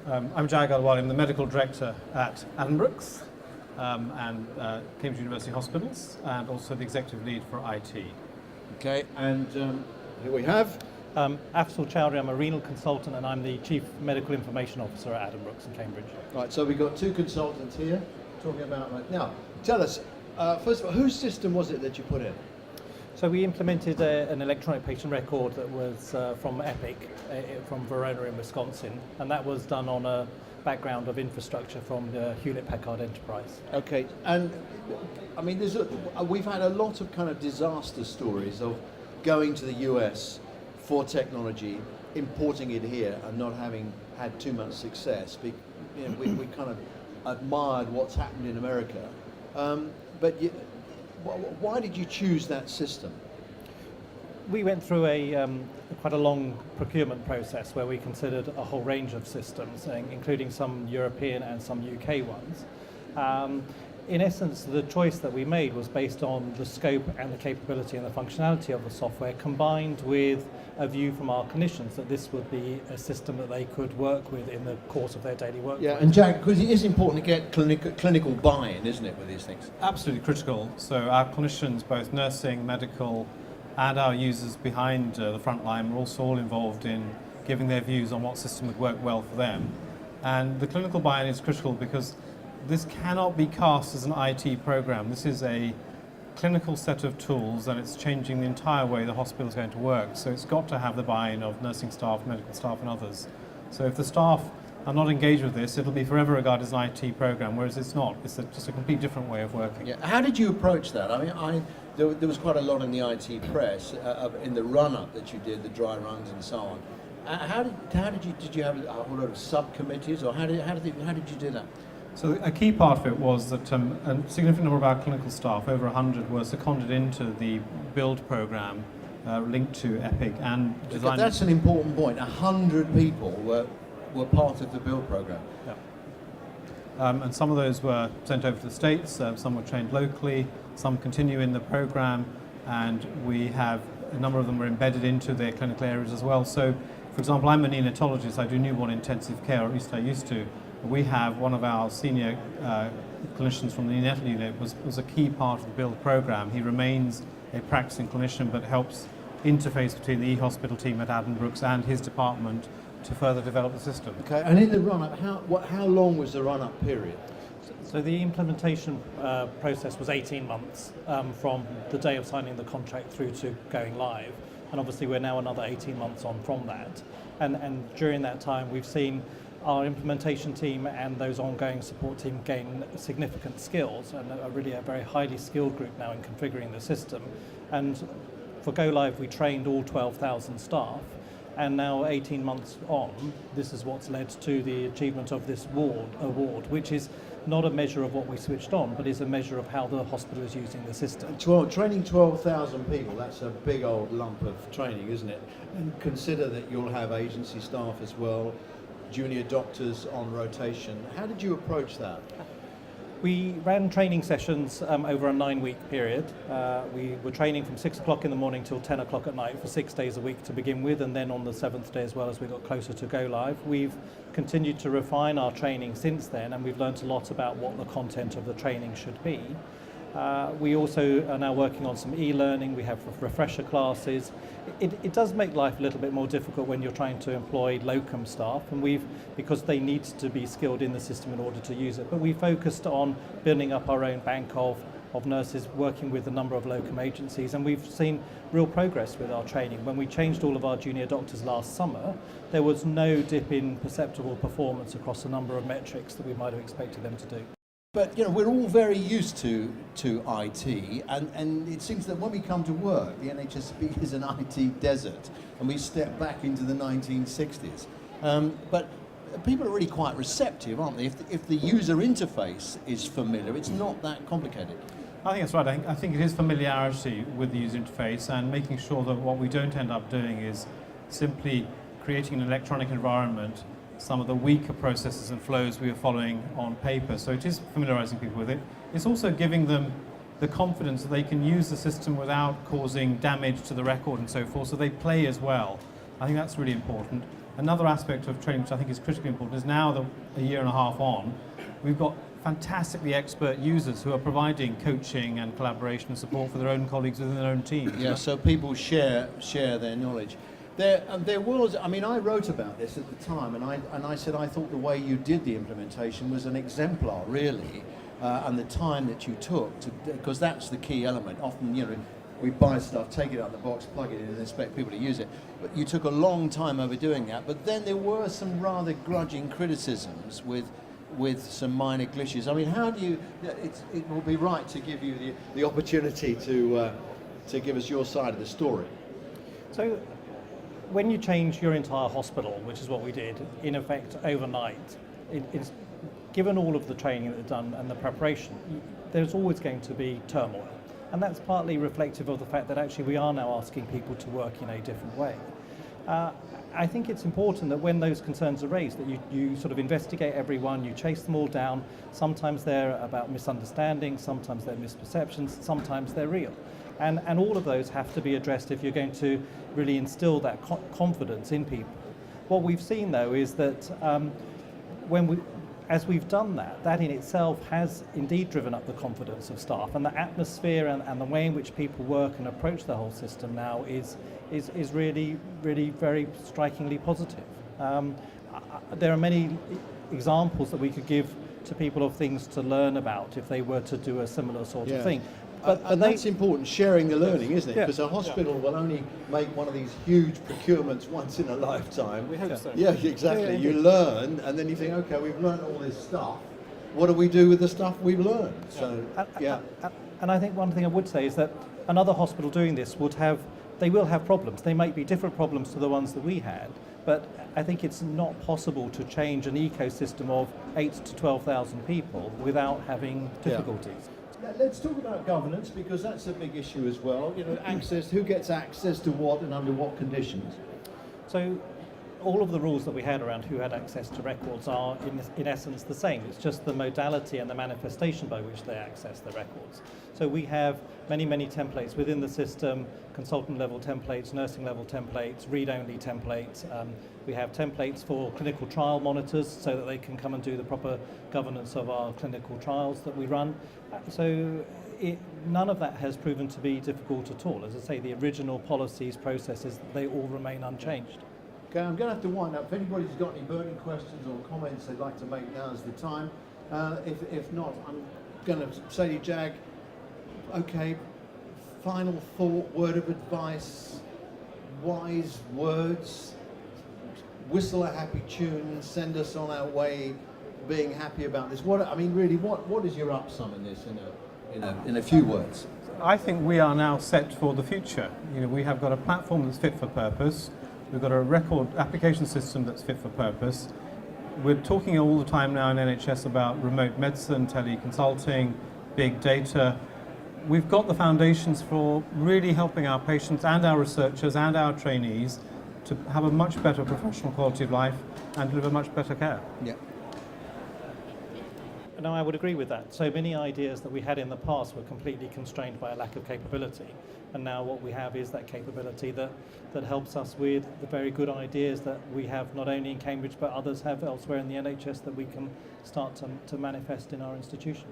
I'm Jay Agarwal. I'm the medical director at Addenbrooke's and Cambridge University Hospitals, and also the executive lead for IT. Okay, and here we have Afzal Chowdhury. I'm a renal consultant and I'm the Chief Medical Information Officer at Addenbrooke's in Cambridge. Right, so we've got two consultants here talking about right now. Tell us, first of all, whose system was it that you put in? So we implemented an electronic patient record that was from Epic, from Verona in Wisconsin, and that was done on a background of infrastructure from the Hewlett-Packard Enterprise. Okay, and I mean, we've had a lot of kind of disaster stories of going to the US for technology, importing it here, and not having had too much success. We kind of admired what's happened in America, but why did you choose that system? We went through quite a long procurement process where we considered a whole range of systems, including some European and some UK ones. In essence, the choice that we made was based on the scope and the capability and the functionality of the software, combined with a view from our clinicians that this would be a system that they could work with in the course of their daily work. Yeah, and Jack, because it is important to get clinical buy-in, isn't it, with these things? Absolutely critical. So our clinicians, both nursing, medical, and our users behind the front line, were also all involved in giving their views on what system would work well for them. And the clinical buy-in is critical because this cannot be cast as an IT program. This is a clinical set of tools, and it's changing the entire way the hospital is going to work. So it's got to have the buy-in of nursing staff, medical staff, and others. So if the staff are not engaged with this, it'll be forever regarded as an IT program, whereas it's not. It's just a complete different way of working. Yeah. How did you approach that? I mean, there was quite a lot in the IT press in the run-up that you did, the dry runs and so on. How did you have a whole lot of subcommittees, or how did you do that? So a key part of it was that a significant number of our clinical staff, over 100, were seconded into the build program linked to Epic and designed. That's an important point. 100 people were part of the build program. Yeah. And some of those were sent over to the States, some were trained locally, some continue in the program, and we have a number of them were embedded into their clinical areas as well. So, for example, I'm a neonatologist. I do newborn intensive care, or at least I used to. We have one of our senior clinicians from the neonatal unit was a key part of the build program. He remains a practicing clinician but helps interface between the e-hospital team at Addenbrooke's and his department to further develop the system. Okay, and in the run-up, how long was the run-up period? So the implementation process was 18 months from the day of signing the contract through to going live. And obviously we're now another 18 months on from that. And during that time we've seen our implementation team and those ongoing support team gain significant skills, and are really a very highly skilled group now in configuring the system. And for Go Live we trained all 12,000 staff, and now 18 months on, this is what's led to the achievement of this award, which is not a measure of what we switched on, but is a measure of how the hospital is using the system. Training 12,000 people, that's a big old lump of training, isn't it? And consider that you'll have agency staff as well, junior doctors on rotation. How did you approach that? We ran training sessions over a 9-week period. We were training from 6 o'clock in the morning till 10 o'clock at night for 6 days a week to begin with, and then on the 7th day as well as we got closer to Go Live. We've continued to refine our training since then, and we've learnt a lot about what the content of the training should be. We also are now working on some e-learning. We have refresher classes. It does make life a little bit more difficult when you're trying to employ locum staff, and because they need to be skilled in the system in order to use it. But we focused on building up our own bank of nurses, working with a number of locum agencies, and we've seen real progress with our training. When we changed all of our junior doctors last summer, there was no dip in perceptible performance across a number of metrics that we might have expected them to do. But we're all very used to IT, and it seems that when we come to work, the NHSP is an IT desert, and we step back into the 1960s. But people are really quite receptive, aren't they? If the user interface is familiar, it's not that complicated. I think that's right. I think it is familiarity with the user interface and making sure that what we don't end up doing is simply creating an electronic environment, some of the weaker processes and flows we are following on paper. So it is familiarizing people with it. It's also giving them the confidence that they can use the system without causing damage to the record and so forth, so they play as well. I think that's really important. Another aspect of training, which I think is critically important, is now that a year and a half on, we've got fantastically expert users who are providing coaching and collaboration and support for their own colleagues within their own teams. Yeah, so people share their knowledge. There was, I mean, I wrote about this at the time, and I said I thought the way you did the implementation was an exemplar, really, and the time that you took, because that's the key element. Often, you know, we buy stuff, take it out of the box, plug it in, and expect people to use it. But you took a long time over doing that. But then there were some rather grudging criticisms with some minor glitches. I mean, how do you? It will be right to give you the opportunity to give us your side of the story. So when you change your entire hospital, which is what we did, in effect overnight, given all of the training that they've done and the preparation, there's always going to be turmoil. And that's partly reflective of the fact that actually we are now asking people to work in a different way. I think it's important that when those concerns are raised, that you sort of investigate everyone, you chase them all down. Sometimes they're about misunderstandings, sometimes they're misperceptions, sometimes they're real. And all of those have to be addressed if you're going to really instill that confidence in people. What we've seen, though, is that as we've done that, that in itself has indeed driven up the confidence of staff, and the atmosphere and the way in which people work and approach the whole system now is really, really very strikingly positive. There are many examples that we could give to people of things to learn about if they were to do a similar sort of thing. But that's important, sharing the learning, isn't it? Yeah. Because a hospital will only make one of these huge procurements once in a lifetime. We hope so. Yeah, exactly. Yeah, you learn, and then you think, okay, we've learned all this stuff. What do we do with the stuff we've learned? So, yeah. And I think one thing I would say is that another hospital doing this they will have problems. They might be different problems to the ones that we had, but I think it's not possible to change an ecosystem of 8,000 to 12,000 people without having difficulties. Let's talk about governance, because that's a big issue as well. You know, access, who gets access to what and under what conditions? So all of the rules that we had around who had access to records are in essence the same. It's just the modality and the manifestation by which they access the records. So we have many, many templates within the system, consultant level templates, nursing level templates, read-only templates. We have templates for clinical trial monitors so that they can come and do the proper governance of our clinical trials that we run. So none of that has proven to be difficult at all. As I say, the original policies, processes, they all remain unchanged. Okay, I'm going to have to wind up. If anybody's got any burning questions or comments they'd like to make, now's the time. If not, I'm going to say to you, Jag, okay, final thought, word of advice, wise words, whistle a happy tune, send us on our way being happy about this. What is your upsum in this in a few words? I think we are now set for the future. You know, we have got a platform that's fit for purpose. We've got a record application system that's fit for purpose. We're talking all the time now in NHS about remote medicine, teleconsulting, big data. We've got the foundations for really helping our patients and our researchers and our trainees to have a much better professional quality of life and deliver much better care. Yeah. No, I would agree with that. So many ideas that we had in the past were completely constrained by a lack of capability. And now what we have is that capability that helps us with the very good ideas that we have not only in Cambridge but others have elsewhere in the NHS that we can start to manifest in our institution.